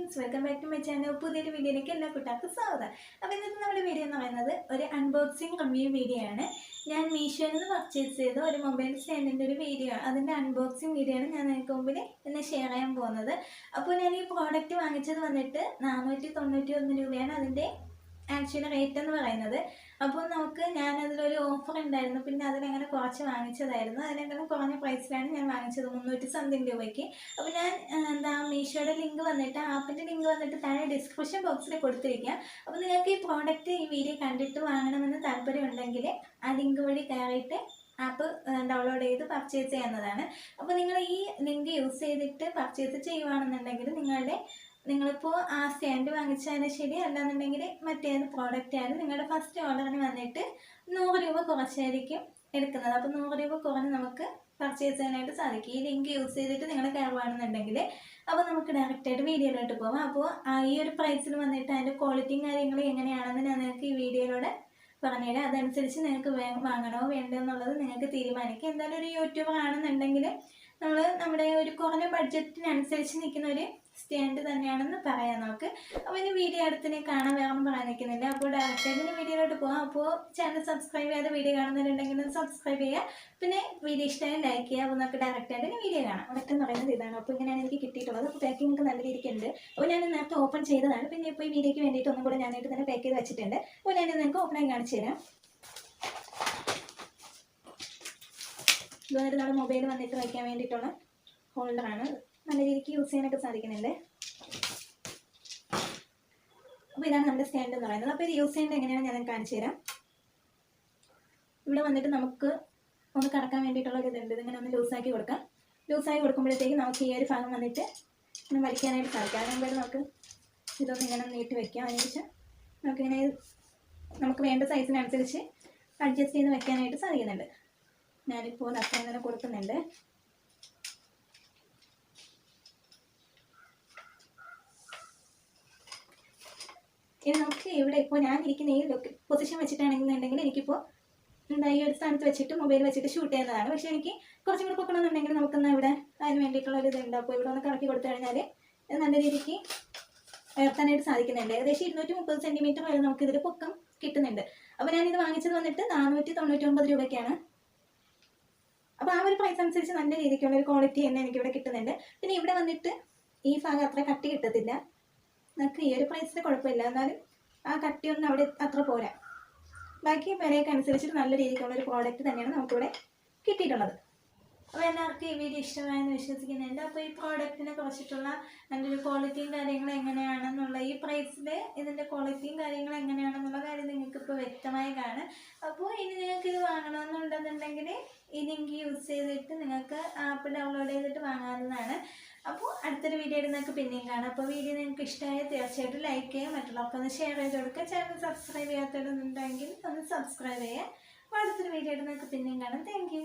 Friends, welcome back to my channel. പുതിയൊരു വീഡിയോയിലേക്ക് എല്ലാ കൂട്ടുകാർക്കും സ്വാഗതം. അപ്പോൾ ഇന്നത്തെ നമ്മുടെ വീഡിയോ എന്ന് പറയുന്നത് ഒരു അൺബോക്സിങ് റിവ്യൂ വീഡിയോ ആണ്. ഞാൻ മീഷോയിൽ നിന്ന് പർച്ചേസ് ചെയ്ത ഒരു മൊബൈൽ സ്റ്റാൻഡിൻ്റെ ഒരു വീഡിയോ ആണ്. അതിൻ്റെ അൺബോക്സിങ് വീഡിയോ ആണ് ഞാൻ നിങ്ങൾക്ക് മുമ്പിൽ ഇന്ന് ഷെയർ ചെയ്യാൻ പോകുന്നത്. അപ്പോൾ ഞാൻ ഈ പ്രോഡക്റ്റ് വാങ്ങിച്ചത് വന്നിട്ട് 491 രൂപയാണ് അതിൻ്റെ ആക്ച്വലി റേറ്റ് എന്ന് പറയുന്നത്. അപ്പോൾ ഞാനതിലൊരു ഓഫർ ഉണ്ടായിരുന്നു, പിന്നെ അതിലങ്ങനെ കുറച്ച് വാങ്ങിച്ചതായിരുന്നു. അതിനെക്കാളും കുറഞ്ഞ പ്രൈസിലാണ് ഞാൻ വാങ്ങിച്ചത്, 300 സംതിങ് രൂപയ്ക്ക്. അപ്പോൾ ഞാൻ മീഷോയുടെ ലിങ്ക് വന്നിട്ട്, ആപ്പിൻ്റെ ലിങ്ക് വന്നിട്ട് താഴെ ഡിസ്ക്രിപ്ഷൻ ബോക്സിൽ കൊടുത്തിരിക്കാം. അപ്പോൾ നിങ്ങൾക്ക് ഈ പ്രോഡക്റ്റ് ഈ വീഡിയോ കണ്ടിട്ട് വാങ്ങണമെന്ന് താല്പര്യമുണ്ടെങ്കിൽ ആ ലിങ്ക് വഴി കയറിയിട്ട് ആപ്പ് ഡൗൺലോഡ് ചെയ്ത് പർച്ചേസ് ചെയ്യുന്നതാണ്. അപ്പോൾ നിങ്ങൾ ഈ ലിങ്ക് യൂസ് ചെയ്തിട്ട് പർച്ചേസ് ചെയ്യുകയാണെന്നുണ്ടെങ്കിൽ നിങ്ങളിപ്പോൾ ആ സ്റ്റാൻഡ് വാങ്ങിച്ചാലും ശരി, അല്ലാന്നുണ്ടെങ്കിൽ മറ്റേത് പ്രോഡക്റ്റ് ആയാലും നിങ്ങളുടെ ഫസ്റ്റ് ഓർഡറിന് വന്നിട്ട് 100 രൂപ കുറച്ചായിരിക്കും എടുക്കുന്നത്. അപ്പോൾ 100 രൂപ കുറഞ്ഞ് നമുക്ക് പർച്ചേസ് ചെയ്യാനായിട്ട് സാധിക്കും ഈ ലിങ്ക് യൂസ് ചെയ്തിട്ട് നിങ്ങൾ കയറുകയാണെന്നുണ്ടെങ്കിൽ. അപ്പോൾ നമുക്ക് ഡയറക്റ്റായിട്ട് വീഡിയോയിലോട്ട് പോകാം. അപ്പോൾ ഈ ഒരു പ്രൈസിൽ വന്നിട്ട് അതിൻ്റെ ക്വാളിറ്റിയും കാര്യങ്ങളും എങ്ങനെയാണെന്ന് ഞാൻ നിങ്ങൾക്ക് ഈ വീഡിയോയിലൂടെ പറഞ്ഞുതരാം. അതനുസരിച്ച് നിങ്ങൾക്ക് വാങ്ങണോ വേണ്ടോ എന്നുള്ളത് നിങ്ങൾക്ക് തീരുമാനിക്കാം. എന്തായാലും ഒരു യൂട്യൂബർ ആണെന്നുണ്ടെങ്കിൽ നമ്മുടെ ഒരു കുറഞ്ഞ ബഡ്ജറ്റിനനുസരിച്ച് നിൽക്കുന്ന ഒരു സ്റ്റാൻഡ് തന്നെയാണെന്ന് പറയാം നമുക്ക്. അപ്പോൾ ഇനി വീഡിയോ അടുത്തിനെ കാണാൻ വേറെ പറയാൻ നിൽക്കുന്നില്ല. അപ്പോൾ ഡയറക്റ്റായിട്ട് വീഡിയോയിലോട്ട് പോകാം. അപ്പോൾ ചാനൽ സബ്സ്ക്രൈബ് ചെയ്യാതെ വീഡിയോ കാണുന്നവരുണ്ടെങ്കിൽ സബ്സ്ക്രൈബ് ചെയ്യുക, പിന്നെ വീഡിയോ ഇഷ്ടമായി ലൈക്ക് ചെയ്യുക. അപ്പോൾ നമുക്ക് ഡയറക്റ്റായിട്ട് വീഡിയോ കാണാം. അവിടെ എന്ന് പറയുന്നത് ഇതാണ്. അപ്പോൾ ഇങ്ങനെയാണ് എനിക്ക് കിട്ടിയിട്ടുള്ളത്. അപ്പോൾ പാക്കിംഗ് ഒക്കെ നല്ല രീതിക്ക് ഉണ്ട്. അപ്പോൾ ഞാൻ നേരത്തെ ഓപ്പൺ ചെയ്തതാണ്, പിന്നെ ഇപ്പോൾ ഈ വീഡിയോയ്ക്ക് വേണ്ടിയിട്ട് ഒന്നും കൂടെ ഞാനായിട്ട് തന്നെ പാക്ക് ചെയ്ത് വെച്ചിട്ടുണ്ട്. അപ്പോൾ ഞാൻ നിങ്ങൾക്ക് ഓപ്പണായി കാണിച്ചു തരാം. ഇത് വന്നിട്ട് നമ്മുടെ മൊബൈൽ വന്നിട്ട് വയ്ക്കാൻ വേണ്ടിയിട്ടുള്ള ഹോൾഡറാണ്. നല്ല രീതിക്ക് യൂസ് ചെയ്യാനൊക്കെ സാധിക്കുന്നുണ്ട്. അപ്പോൾ ഇതാണ് നമ്മുടെ സ്റ്റാൻഡ് എന്ന് പറയുന്നത്. അപ്പോൾ ഇത് യൂസ് ചെയ്യേണ്ടത് എങ്ങനെയാണ് ഞാൻ കാണിച്ചു തരാം. ഇവിടെ വന്നിട്ട് നമുക്ക് ഒന്ന് കടക്കാൻ വേണ്ടിയിട്ടുള്ള ഒരു ഇതുണ്ട്. ഇതിങ്ങനെ ഒന്ന് ലൂസാക്കി കൊടുക്കാം. ലൂസാക്കി കൊടുക്കുമ്പോഴത്തേക്ക് നമുക്ക് ഈ ഒരു ഭാഗം വന്നിട്ട് ഇങ്ങനെ വലിക്കാനായിട്ട് സാധിക്കും. അതിനുമ്പോൾ നമുക്ക് ഇതൊന്ന് ഇങ്ങനെ നീട്ടി വയ്ക്കാം. അതിനുശേഷം നമുക്കിങ്ങനെ നമുക്ക് വേണ്ട സൈസിനനുസരിച്ച് അഡ്ജസ്റ്റ് ചെയ്ത് വയ്ക്കാനായിട്ട് സാധിക്കുന്നുണ്ട്. ഞാനിപ്പോൾ അത്രയും തന്നെ കൊടുക്കുന്നുണ്ട്. ഇനി നമുക്ക് ഇവിടെ ഇപ്പോൾ ഞാൻ ഇരിക്കുന്ന ഈ പൊസിഷൻ വെച്ചിട്ടാണെന്നുണ്ടെങ്കിൽ എനിക്കിപ്പോൾ ഈ ഒരു സ്ഥാനത്ത് വെച്ചിട്ട് മൊബൈൽ വെച്ചിട്ട് ഷൂട്ട് ചെയ്യുന്നതാണ്. പക്ഷേ എനിക്ക് കുറച്ചും കൂടി പൊക്കണമെന്നുണ്ടെങ്കിൽ നമുക്കൊന്ന് ഇവിടെ അതിന് വേണ്ടിയിട്ടുള്ള ഒരു ഇതുണ്ട്. അപ്പോൾ ഇവിടെ ഒന്ന് കറക്കി കൊടുത്തു കഴിഞ്ഞാൽ നല്ല രീതിക്ക് ഉയർത്താനായിട്ട് സാധിക്കുന്നുണ്ട്. ഏകദേശം 230 സെൻറ്റിമീറ്റർ വരെ നമുക്കിതിൽ പൊക്കം കിട്ടുന്നുണ്ട്. അപ്പോൾ ഞാനിത് വാങ്ങിച്ചത് വന്നിട്ട് 499 രൂപയ്ക്കാണ്. അപ്പോൾ ആ ഒരു പ്രൈസ് അനുസരിച്ച് നല്ല രീതിക്കുള്ള ഒരു ക്വാളിറ്റി തന്നെ എനിക്കിവിടെ കിട്ടുന്നുണ്ട്. പിന്നെ ഇവിടെ വന്നിട്ട് ഈ ഭാഗം അത്ര കട്ടി കിട്ടത്തില്ല. നമുക്ക് ഈ ഒരു പ്രൈസിന് കുഴപ്പമില്ല, എന്നാലും ആ കട്ടിയൊന്നും അവിടെ അത്ര പോരാ. ബാക്കി വിലയൊക്കെ അനുസരിച്ചിട്ട് നല്ല രീതിക്കുള്ള ഒരു പ്രോഡക്റ്റ് തന്നെയാണ് നമുക്കിവിടെ കിട്ടിയിട്ടുള്ളത്. അപ്പോൾ എല്ലാവർക്കും ഈ വീഡിയോ ഇഷ്ടമായെന്ന് വിശ്വസിക്കുന്നുണ്ട്. അപ്പോൾ ഈ പ്രോഡക്റ്റിനെ കുറിച്ചിട്ടുള്ള നല്ലൊരു ക്വാളിറ്റിയും കാര്യങ്ങളും എങ്ങനെയാണെന്നുള്ള ഈ പ്രൈസിൽ ഇതിൻ്റെ ക്വാളിറ്റിയും കാര്യങ്ങളും എങ്ങനെയാണെന്നുള്ള കാര്യം നിങ്ങൾക്കിപ്പോൾ വ്യക്തമായി കാണും. അപ്പോൾ ഇനി നിങ്ങൾക്ക് ഇത് വാങ്ങണമെന്നുണ്ടെന്നുണ്ടെങ്കിൽ ഈ ലിങ്ക് യൂസ് ചെയ്തിട്ട് നിങ്ങൾക്ക് ആപ്പ് ഡൗൺലോഡ് ചെയ്തിട്ട് വാങ്ങാവുന്നതാണ്. അപ്പോൾ അടുത്തൊരു വീഡിയോ നിങ്ങൾക്ക് പിന്നെയും കാണാം. അപ്പോൾ വീഡിയോ നിങ്ങൾക്ക് ഇഷ്ടമായാൽ തീർച്ചയായിട്ടും ലൈക്ക് ചെയ്യുക, മറ്റുള്ളവർക്കൊന്ന് ഷെയർ ചെയ്ത് കൊടുക്കുക. ചാനൽ സബ്സ്ക്രൈബ് ചെയ്യാത്തവരുണ്ടെങ്കിൽ ഒന്ന് സബ്സ്ക്രൈബ് ചെയ്യുക. അപ്പോൾ അടുത്തൊരു വീഡിയോ നിങ്ങൾക്ക് പിന്നെയും കാണാം. Thank you.